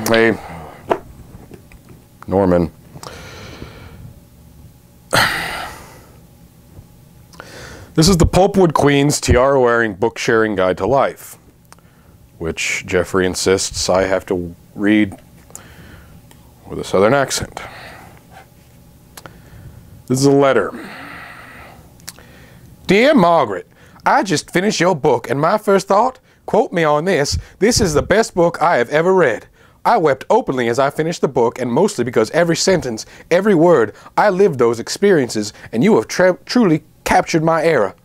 Hey, Norman. This is the Pulpwood Queens Tiara-Wearing Book Sharing Guide to Life, which Geoffrey insists I have to read with a southern accent. This is a letter. Dear Margaret, I just finished your book, and my first thought, quote me on this is the best book I have ever read. I wept openly as I finished the book, and mostly because every sentence, every word, I lived those experiences, and you have truly captured my era.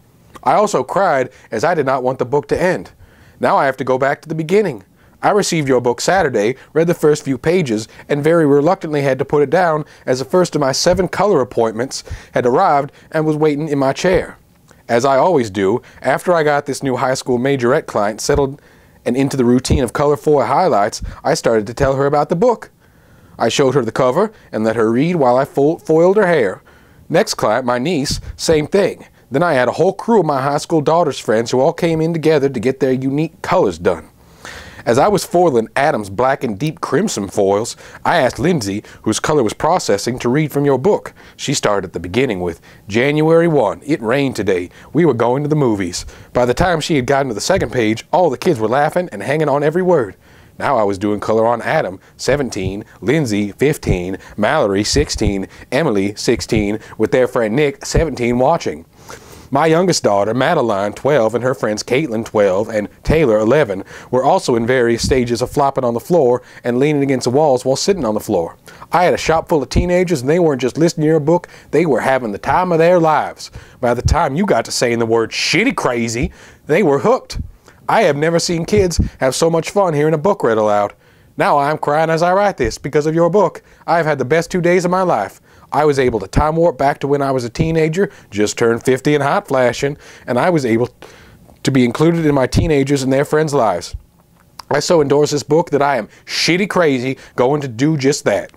I also cried as I did not want the book to end. Now I have to go back to the beginning. I received your book Saturday, read the first few pages, and very reluctantly had to put it down as the first of my 7 color appointments had arrived and was waiting in my chair. As I always do, after I got this new high school majorette client settled and into the routine of color foil highlights, I started to tell her about the book. I showed her the cover and let her read while I foiled her hair. Next client, my niece, same thing. Then I had a whole crew of my high school daughter's friends who all came in together to get their unique colors done. As I was foiling Adam's black and deep crimson foils, I asked Lindsay, whose color was processing, to read from your book. She started at the beginning with, January 1, it rained today. We were going to the movies. By the time she had gotten to the second page, all the kids were laughing and hanging on every word. Now I was doing color on Adam, 17, Lindsay, 15, Mallory, 16, Emily, 16, with their friend Nick, 17, watching. My youngest daughter, Madeline, 12, and her friends Caitlin, 12, and Taylor, 11, were also in various stages of flopping on the floor and leaning against the walls while sitting on the floor. I had a shop full of teenagers, and they weren't just listening to your book, they were having the time of their lives. By the time you got to saying the word shitty crazy, they were hooked. I have never seen kids have so much fun hearing a book read aloud. Now I'm crying as I write this because of your book. I have had the best 2 days of my life. I was able to time warp back to when I was a teenager, just turned 50 and hot flashing, and I was able to be included in my teenagers and their friends' lives. I so endorse this book that I am shitty crazy going to do just that.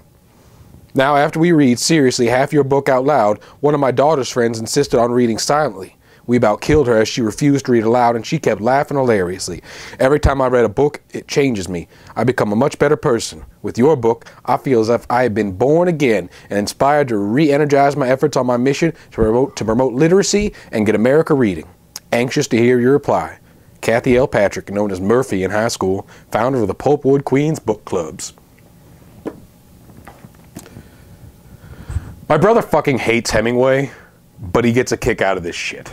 Now, after we read seriously half your book out loud, one of my daughter's friends insisted on reading silently. We about killed her as she refused to read aloud, and she kept laughing hilariously. Every time I read a book, it changes me. I become a much better person. With your book, I feel as if I have been born again and inspired to re-energize my efforts on my mission to promote literacy and get America reading. Anxious to hear your reply. Kathy L. Patrick, known as Murphy in high school, founder of the Pulpwood Queens Book Clubs. My brother fucking hates Hemingway, but he gets a kick out of this shit.